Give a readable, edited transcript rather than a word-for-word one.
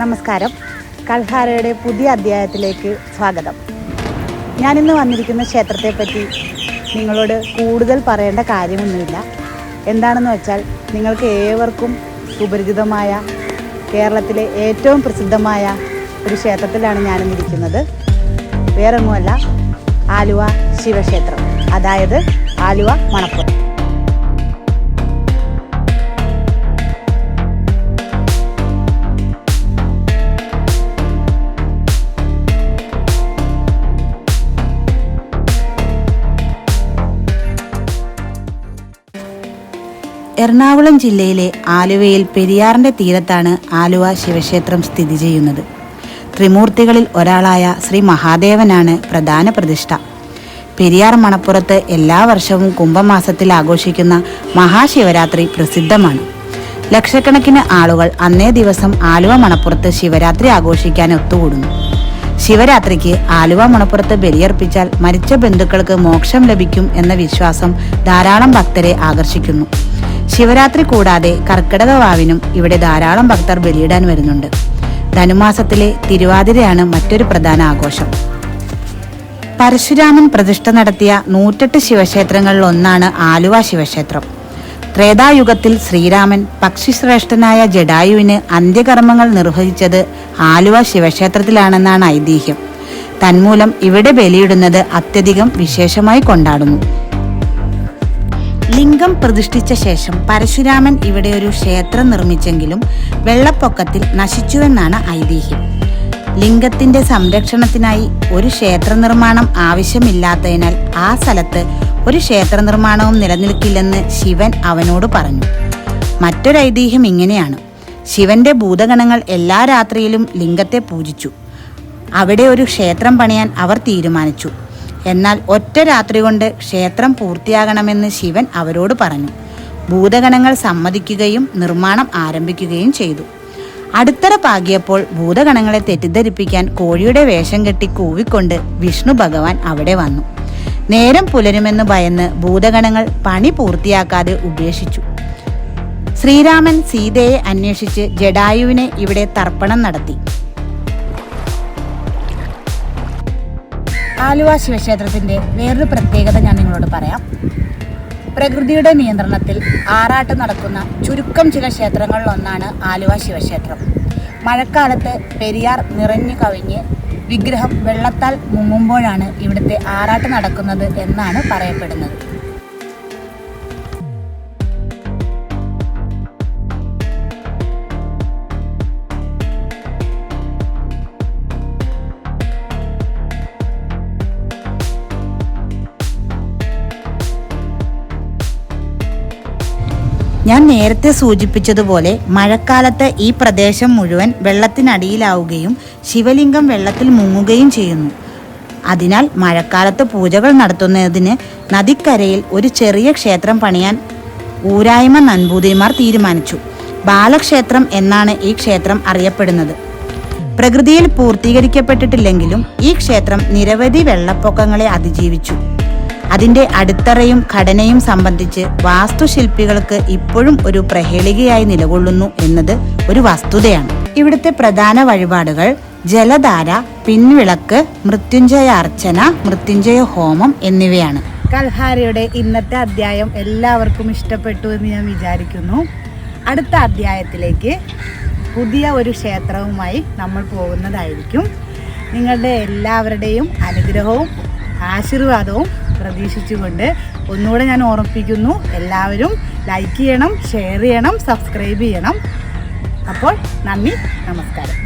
നമസ്കാരം. കൽഹാരയുടെ പുതിയ അധ്യായത്തിലേക്ക് സ്വാഗതം. ഞാനിന്ന് വന്നിരിക്കുന്ന ക്ഷേത്രത്തെപ്പറ്റി നിങ്ങളോട് കൂടുതൽ പറയേണ്ട കാര്യമൊന്നുമില്ല. എന്താണെന്ന് വെച്ചാൽ നിങ്ങൾക്ക് ഏവർക്കും സുപരിചിതമായ കേരളത്തിലെ ഏറ്റവും പ്രസിദ്ധമായ ഒരു ക്ഷേത്രത്തിലാണ് ഞാനിന്നിരിക്കുന്നത്. വേറൊന്നുമല്ല, ആലുവ ശിവക്ഷേത്രം, അതായത് ആലുവ മണപ്പുറം. എറണാകുളം ജില്ലയിലെ ആലുവയിൽ പെരിയാറിൻ്റെ തീരത്താണ് ആലുവ ശിവക്ഷേത്രം സ്ഥിതി ചെയ്യുന്നത്. ത്രിമൂർത്തികളിൽ ഒരാളായ ശ്രീ മഹാദേവനാണ് പ്രധാന പ്രതിഷ്ഠ. പെരിയാർ മണപ്പുറത്ത് എല്ലാ വർഷവും കുംഭമാസത്തിൽ ആഘോഷിക്കുന്ന മഹാശിവരാത്രി പ്രസിദ്ധമാണ്. ലക്ഷക്കണക്കിന് ആളുകൾ അന്നേ ദിവസം ആലുവ മണപ്പുറത്ത് ശിവരാത്രി ആഘോഷിക്കാൻ ഒത്തുകൂടുന്നു. ശിവരാത്രിക്ക് ആലുവ മണപ്പുറത്ത് ബലിയർപ്പിച്ചാൽ മരിച്ച ബന്ധുക്കൾക്ക് മോക്ഷം ലഭിക്കും എന്ന വിശ്വാസം ധാരാളം ഭക്തരെ ആകർഷിക്കുന്നു. ശിവരാത്രി കൂടാതെ കർക്കിടക വാവിനും ഇവിടെ ധാരാളം ഭക്തർ ബലിയിടാൻ വരുന്നുണ്ട്. ധനുമാസത്തിലെ തിരുവാതിരയാണ് മറ്റൊരു പ്രധാന ആഘോഷം. പരശുരാമൻ പ്രതിഷ്ഠ നടത്തിയ 108 ശിവക്ഷേത്രങ്ങളിൽ ഒന്നാണ് ആലുവ ശിവക്ഷേത്രം. ത്രേതായുഗത്തിൽ ശ്രീരാമൻ പക്ഷിശ്രേഷ്ഠനായ ജടായുവിന് അന്ത്യകർമ്മങ്ങൾ നിർവഹിച്ചത് ആലുവ ശിവക്ഷേത്രത്തിലാണെന്നാണ് ഐതിഹ്യം. തന്മൂലം ഇവിടെ ബലിയിടുന്നത് അത്യധികം വിശേഷമായി കൊണ്ടാടുന്നു. ലിംഗം പ്രതിഷ്ഠിച്ച ശേഷം പരശുരാമൻ ഇവിടെ ഒരു ക്ഷേത്രം നിർമ്മിച്ചെങ്കിലും വെള്ളപ്പൊക്കത്തിൽ നശിച്ചുവെന്നാണ് ഐതിഹ്യം. ലിംഗത്തിന്റെ സംരക്ഷണത്തിനായി ഒരു ക്ഷേത്ര നിർമ്മാണം ആവശ്യമില്ലാത്തതിനാൽ ആ സ്ഥലത്ത് ഒരു ക്ഷേത്ര നിർമ്മാണവും നിലനിൽക്കില്ലെന്ന് ശിവൻ അവനോട് പറഞ്ഞു. മറ്റൊരു ഐതിഹ്യം ഇങ്ങനെയാണ്: ശിവന്റെ ഭൂതഗണങ്ങൾ എല്ലാ രാത്രിയിലും ലിംഗത്തെ പൂജിച്ചു. അവിടെ ഒരു ക്ഷേത്രം പണിയാൻ അവർ തീരുമാനിച്ചു. എന്നാൽ ഒറ്റ രാത്രി കൊണ്ട് ക്ഷേത്രം പൂർത്തിയാകണമെന്ന് ശിവൻ അവരോട് പറഞ്ഞു. ഭൂതഗണങ്ങൾ സമ്മതിക്കുകയും നിർമ്മാണം ആരംഭിക്കുകയും ചെയ്തു. അടുത്തറ പാകിയപ്പോൾ ഭൂതഗണങ്ങളെ തെറ്റിദ്ധരിപ്പിക്കാൻ കോഴിയുടെ വേഷം കെട്ടി കൂവിക്കൊണ്ട് വിഷ്ണു ഭഗവാൻ അവിടെ വന്നു. നേരം പുലരുമെന്ന് ഭയന്ന് ഭൂതഗണങ്ങൾ പണി പൂർത്തിയാക്കാതെ ഉപേക്ഷിച്ചു. ശ്രീരാമൻ സീതയെ അന്വേഷിച്ച് ജടായുവിനെ ഇവിടെ തർപ്പണം നടത്തി. ആലുവ ശിവക്ഷേത്രത്തിന്റെ വേറൊരു പ്രത്യേകത ഞാൻ നിങ്ങളോട് പറയാം. പ്രകൃതിയുടെ നിയന്ത്രണത്തിൽ ആറാട്ട് നടക്കുന്ന ചുരുക്കം ചില ക്ഷേത്രങ്ങളിലൊന്നാണ് ആലുവ ശിവക്ഷേത്രം. മഴക്കാലത്ത് പെരിയാർ നിറഞ്ഞു കവിഞ്ഞ് വിഗ്രഹം വെള്ളത്താൽ മുങ്ങുമ്പോഴാണ് ഇവിടുത്തെ ആറാട്ട് നടക്കുന്നത് എന്നാണ് പറയപ്പെടുന്നത്. ഞാൻ നേരത്തെ സൂചിപ്പിച്ചതുപോലെ മഴക്കാലത്ത് ഈ പ്രദേശം മുഴുവൻ വെള്ളത്തിനടിയിലാവുകയും ശിവലിംഗം വെള്ളത്തിൽ മുങ്ങുകയും ചെയ്യുന്നു. അതിനാൽ മഴക്കാലത്ത് പൂജകൾ നടത്തുന്നതിന് നദിക്കരയിൽ ഒരു ചെറിയ ക്ഷേത്രം പണിയാൻ ഊരായ്മ നമ്പൂതിരിമാർ തീരുമാനിച്ചു. ബാലക്ഷേത്രം എന്നാണ് ഈ ക്ഷേത്രം അറിയപ്പെടുന്നത്. പ്രകൃതിയിൽ പൂർത്തീകരിക്കപ്പെട്ടിട്ടില്ലെങ്കിലും ഈ ക്ഷേത്രം നിരവധി വെള്ളപ്പൊക്കങ്ങളെ അതിജീവിച്ചു. അതിൻ്റെ അടിത്തറയും ഘടനയും സംബന്ധിച്ച് വാസ്തുശില്പികൾക്ക് ഇപ്പോഴും ഒരു പ്രഹേളികയായി നിലകൊള്ളുന്നു എന്നത് ഒരു വസ്തുതയാണ്. ഇവിടുത്തെ പ്രധാന വഴിപാടുകൾ ജലധാര, പിൻവിളക്ക്, മൃത്യുഞ്ജയ അർച്ചന, മൃത്യുഞ്ജയ ഹോമം എന്നിവയാണ്. കൽഹാരയുടെ ഇന്നത്തെ അധ്യായം എല്ലാവർക്കും ഇഷ്ടപ്പെട്ടു എന്ന് ഞാൻ വിചാരിക്കുന്നു. അടുത്ത അധ്യായത്തിലേക്ക് പുതിയ ഒരു ക്ഷേത്രവുമായി നമ്മൾ പോകുന്നതായിരിക്കും. നിങ്ങളുടെ എല്ലാവരുടെയും അനുഗ്രഹവും ആശീർവാദവും പ്രതീക്ഷിച്ചുകൊണ്ട് ഒന്നുകൂടെ ഞാൻ ഓർമ്മിപ്പിക്കുന്നു, എല്ലാവരും ലൈക്ക് ചെയ്യണം, ഷെയർ ചെയ്യണം, സബ്സ്ക്രൈബ് ചെയ്യണം. അപ്പോൾ നന്ദി, നമസ്കാരം.